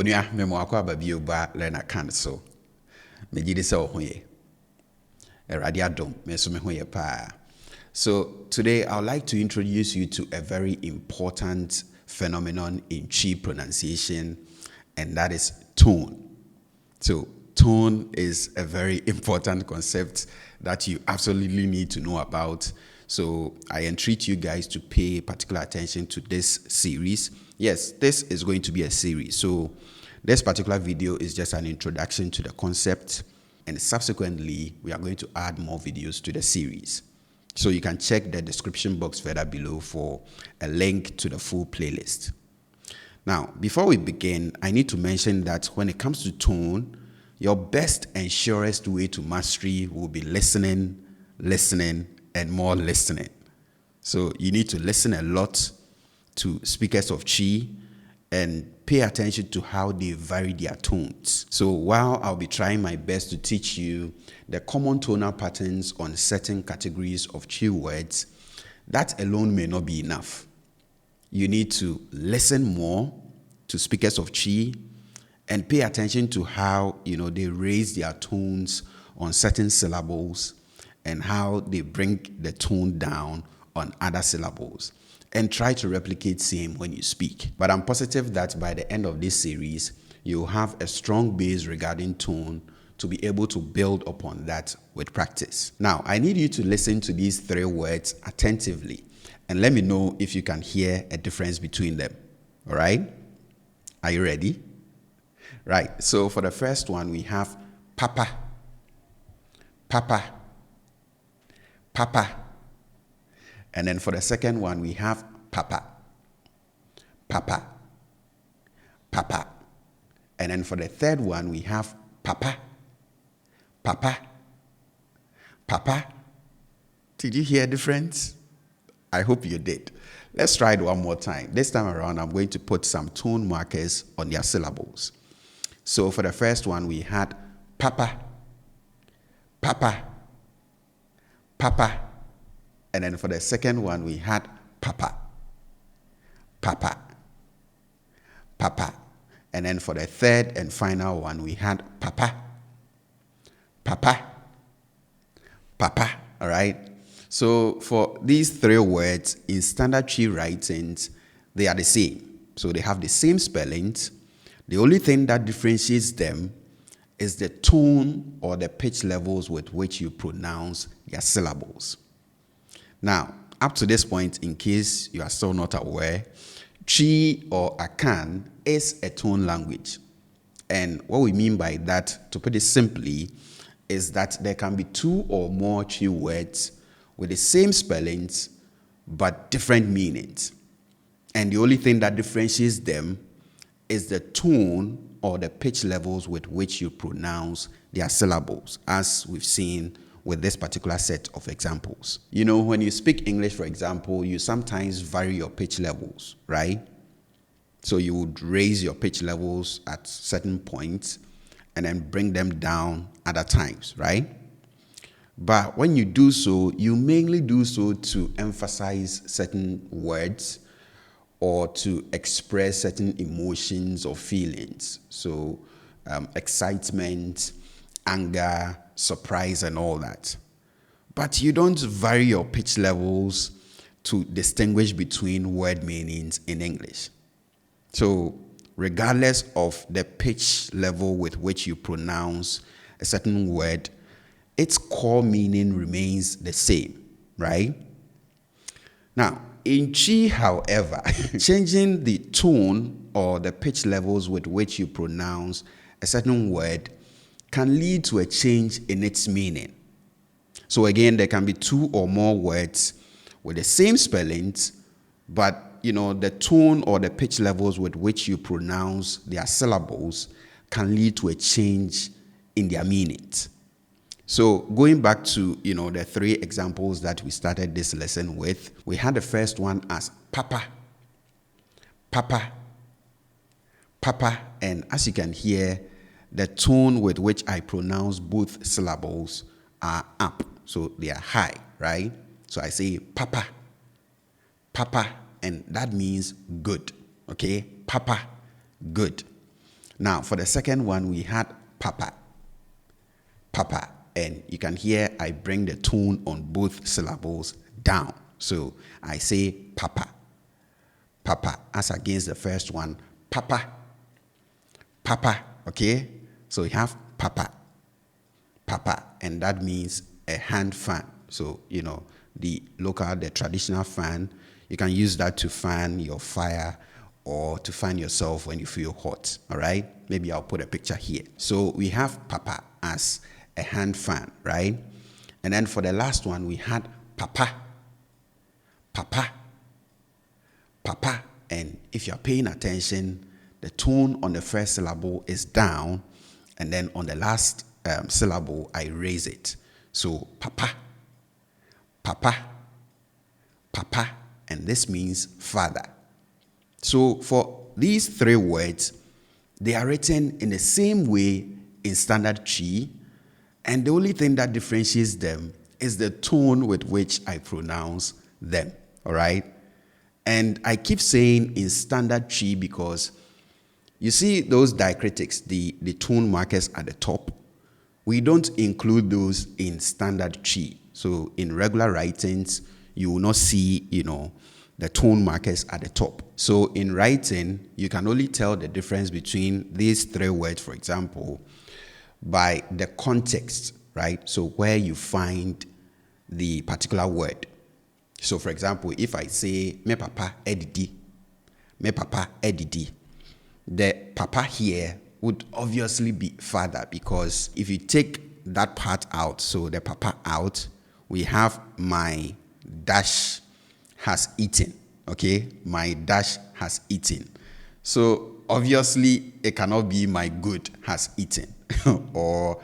Onua memo akwa babio ba LEARNAKAN so. Me gidi se ohoye. Erade adom me so me hoye pa. So today I would like to introduce you to a very important phenomenon in Chi pronunciation, and that is tone. So tone is a very important concept that you absolutely need to know about. So I entreat you guys to pay particular attention to this series. Yes, this is going to be a series. So this particular video is just an introduction to the concept, and subsequently we are going to add more videos to the series. So you can check the description box further below for a link to the full playlist. Now, before we begin, I need to mention that when it comes to tone, your best and surest way to mastery will be listening, and more listening. So you need to listen a lot to speakers of Chi and pay attention to how they vary their tones. So while I'll be trying my best to teach you the common tonal patterns on certain categories of Chi words, that alone may not be enough. You need to listen more to speakers of Chi and pay attention to how, they raise their tones on certain syllables and how they bring the tone down on other syllables, and try to replicate same when you speak. But I'm positive that by the end of this series, you'll have a strong base regarding tone to be able to build upon that with practice. Now, I need you to listen to these three words attentively and let me know if you can hear a difference between them. All right? Are you ready? Right. So for the first one, we have papa, papa, papa. And then for the second one, we have papa, papa, papa. And then for the third one, we have papa, papa, papa. Did you hear a difference? I hope you did. Let's try it one more time. This time around, I'm going to put some tone markers on their syllables. So for the first one, we had papa, papa, papa. And then for the second one, we had papa, papa, papa. And then for the third and final one, we had papa, papa, papa. All right? So for these three words, in standard Chi writings, they are the same. So they have the same spellings. The only thing that differentiates them is the tone or the pitch levels with which you pronounce their syllables. Now, up to this point, in case you are still not aware, Chi or Akan is a tone language. And what we mean by that, to put it simply, is that there can be two or more Chi words with the same spellings but different meanings. And the only thing that differentiates them is the tone or the pitch levels with which you pronounce their syllables, as we've seen with this particular set of examples. When you speak English, for example, you sometimes vary your pitch levels, right? So you would raise your pitch levels at certain points and then bring them down other times, right? But when you do so, you mainly do so to emphasize certain words or to express certain emotions or feelings. So excitement, anger, surprise, and all that. But you don't vary your pitch levels to distinguish between word meanings in English. So regardless of the pitch level with which you pronounce a certain word, its core meaning remains the same, right? Now, in Chi, however, changing the tone or the pitch levels with which you pronounce a certain word can lead to a change in its meaning. So again, there can be two or more words with the same spellings, but the tone or the pitch levels with which you pronounce their syllables can lead to a change in their meanings. So going back to, the three examples that we started this lesson with, we had the first one as papa, papa, papa. And as you can hear, the tone with which I pronounce both syllables are up. So they are high, right? So I say papa, papa, and that means good, okay? Papa, good. Now, for the second one, we had papa. Papa. And you can hear I bring the tone on both syllables down. So I say papa. Papa. As against the first one, papa. Papa. Okay? So you have papa. Papa. And that means a hand fan. So, the traditional fan, you can use that to fan your fire or to fan yourself when you feel hot. All right? Maybe I'll put a picture here. So we have papa as a hand fan, right? And then for the last one, we had papa. Papa. Papa. And if you're paying attention, the tone on the first syllable is down. And then on the last syllable, I raise it. So papa. Papa. Papa. And this means father. So for these three words, they are written in the same way in standard Chi, and the only thing that differentiates them is the tone with which I pronounce them. All right? And I keep saying in standard Chi because you see those diacritics, the tone markers at the top. We don't include those in standard Chi. So in regular writings, you will not see, the tone markers at the top. So in writing, you can only tell the difference between these three words, for example, by the context, right? So where you find the particular word. So for example, if I say, me papa edidi, the papa here would obviously be father, because if you take that part out, so the papa out, we have my dash has eaten, okay? My dash has eaten. So obviously it cannot be my good has eaten or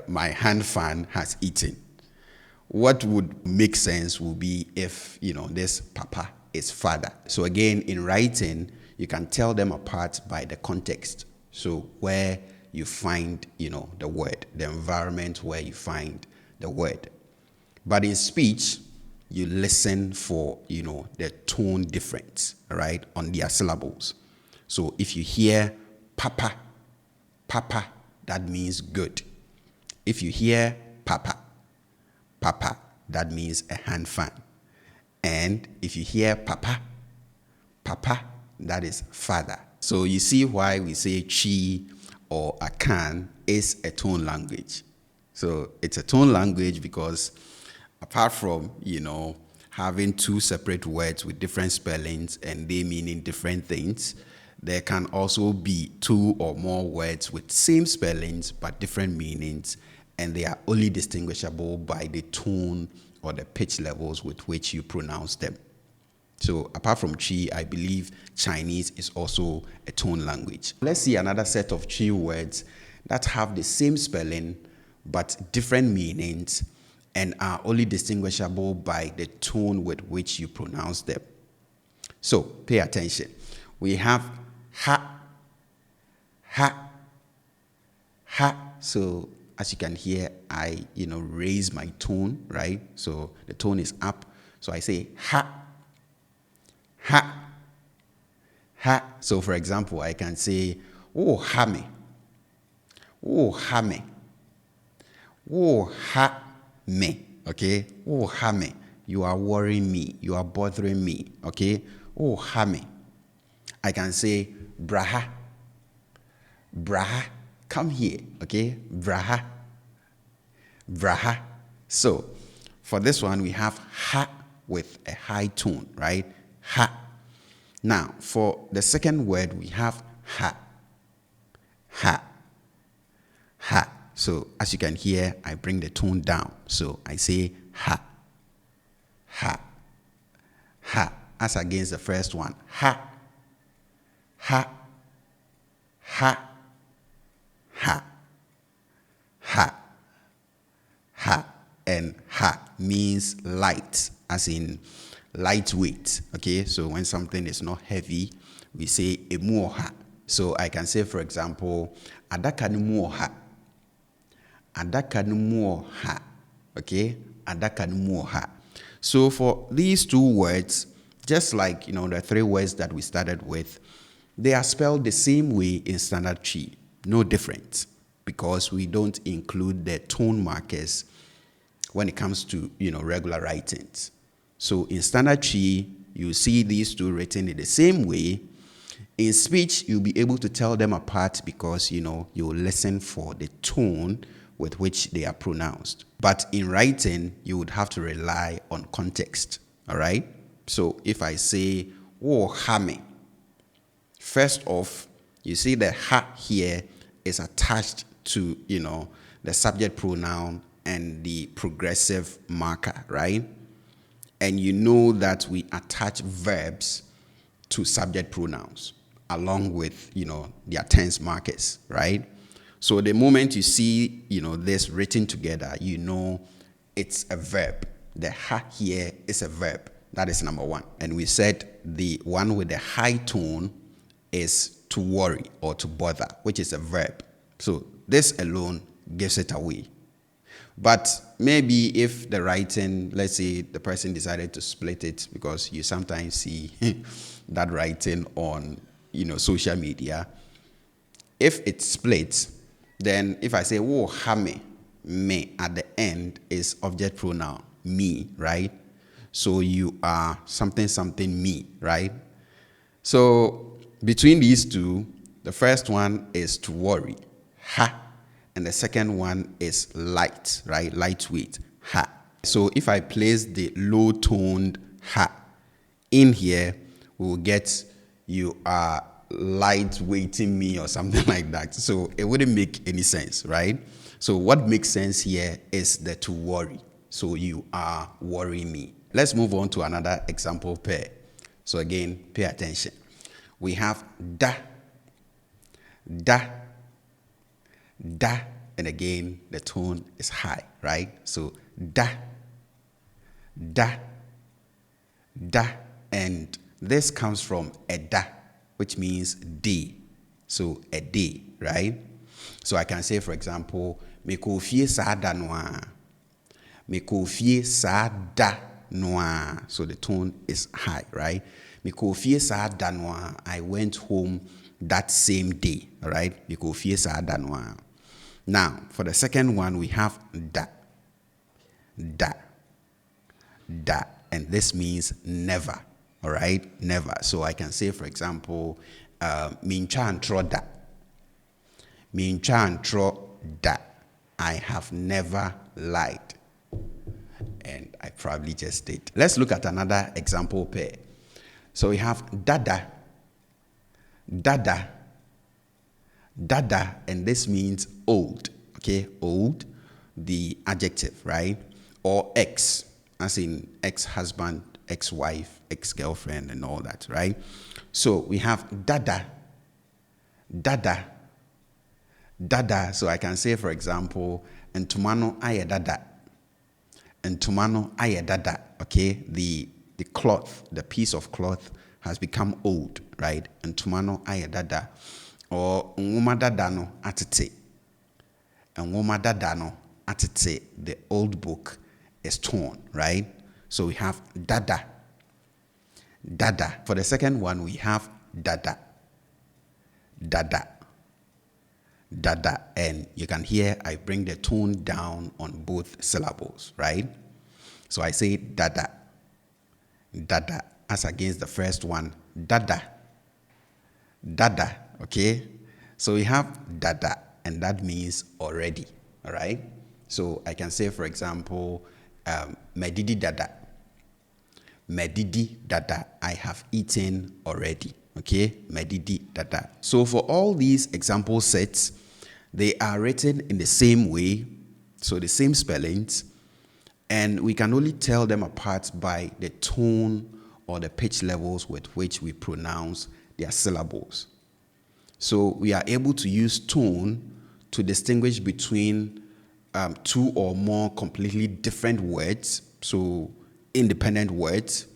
my hand fan has eaten. What would make sense would be if, this papa is father. So again, in writing, you can tell them apart by the context. So where you find, the word, the environment where you find the word. But in speech, you listen for, the tone difference, right, on their syllables. So if you hear papa, that means good. If you hear papa, that means a hand fan. And if you hear papa, that is father. So you see why we say Chi or Akan is a tone language. So it's a tone language because apart from, having two separate words with different spellings and they meaning different things, there can also be two or more words with same spellings but different meanings, and they are only distinguishable by the tone or the pitch levels with which you pronounce them. So apart from Chi, I believe Chinese is also a tone language. Let's see another set of Chi words that have the same spelling but different meanings and are only distinguishable by the tone with which you pronounce them. So pay attention. We have ha, ha, ha. So as you can hear, I raise my tone, right? So the tone is up. So I say ha, ha, ha. So for example, I can say, oh, ha me. Oh, ha me. Oh, ha me. Okay? Oh, ha me. You are worrying me. You are bothering me. Okay? Oh, ha me. I can say, braha. Braha. Come here. Okay? Braha. Braha. So, for this one, we have ha with a high tone, right? Ha. Now, for the second word, we have ha. Ha. Ha. So, as you can hear, I bring the tone down. So, I say ha. Ha. Ha. As against the first one. Ha. Ha. Ha. Ha. Ha. Ha. And ha means light, as in lightweight. Okay, so when something is not heavy, we say emuoha. So I can say, for example, adaka numuoha. Adaka numuoha. Okay, adaka numuoha. So for these two words, just like the three words that we started with, They are spelled the same way in standard tree, no difference, because we don't include the tone markers when it comes to regular writings. So in standard tree, you see these two written in the same way. In speech, you'll be able to tell them apart because you listen for the tone with which they are pronounced. But in writing, you would have to rely on context. All right. So if I say, "Oh, hame," first off, you see the ha here is attached to the subject pronoun and the progressive marker, right? And you know that we attach verbs to subject pronouns along with their tense markers, right? So the moment you see this written together, it's a verb. The ha here is a verb. That is number one. And we said the one with the high tone is to worry or to bother, which is a verb. So this alone gives it away. But maybe if the writing, let's say the person decided to split it, because you sometimes see that writing on social media. If it splits, then if I say, "Oh, hame," me at the end is object pronoun, me, right? So you are something, something, me, right? So between these two, the first one is to worry, ha. And the second one is light, right? Lightweight, ha. So if I place the low-toned ha in here, we'll get "you are lightweighting me" or something like that. So it wouldn't make any sense, right? So what makes sense here is the to worry. So you are worrying me. Let's move on to another example pair. So again, pay attention. We have da, da, da, and again, the tone is high, right? So da, da, da, and this comes from eda, which means day. So a day, right? So I can say, for example, "Meko fie sa da noa." "Meko fie sa da noa." So the tone is high, right? "Meko fie sa da noa." I went home that same day, all right? "Meko fie sa da noa." Now, for the second one, we have da, da, da, and this means never, all right? Never. So I can say, for example, "Mincha antro da." "Mincha antro da." I have never lied. And I probably just did. Let's look at another example pair. So we have dada, dada, dada, and this means old, okay? Old, the adjective, right? Or ex, as in ex-husband, ex-wife, ex-girlfriend, and all that, right? So we have dada, dada, dada. So I can say, for example, "Ntumano aye dada." Ntumano aye dada, okay? The cloth, the piece of cloth has become old, right? Ntumano aye dada. Or nwoma dada no atete. Nwoma dada no atete. The old book is torn, right? So we have dada, dada. For the second one, we have dada, dada, dada. And you can hear I bring the tone down on both syllables, right? So I say dada, dada, as against the first one, dada, dada, okay? So we have dada, and that means already, all right? So I can say, for example, "Medidi dada." "Medidi dada." I have eaten already, okay? "Medidi dada." So for all these example sets, they are written in the same way, so the same spellings, and we can only tell them apart by the tone or the pitch levels with which we pronounce their syllables. So we are able to use tone to distinguish between two or more completely different words, so independent words.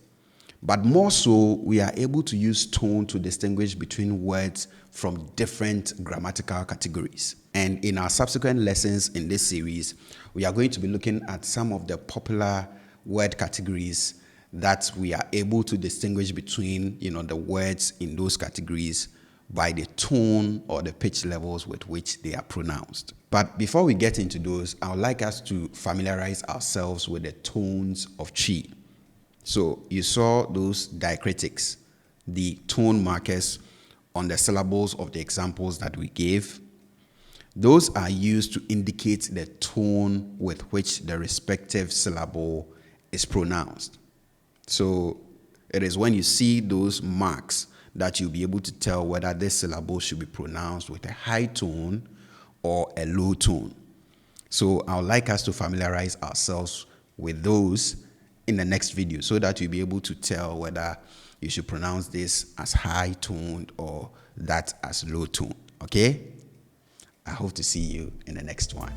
But more so, we are able to use tone to distinguish between words from different grammatical categories. And in our subsequent lessons in this series, we are going to be looking at some of the popular word categories that we are able to distinguish between, the words in those categories by the tone or the pitch levels with which they are pronounced. But before we get into those, I would like us to familiarize ourselves with the tones of chi. So you saw those diacritics, the tone markers on the syllables of the examples that we gave. Those are used to indicate the tone with which the respective syllable is pronounced. So it is when you see those marks that you'll be able to tell whether this syllable should be pronounced with a high tone or a low tone. So I would like us to familiarize ourselves with those in the next video so that you'll be able to tell whether you should pronounce this as high toned or that as low tone. Okay? I hope to see you in the next one.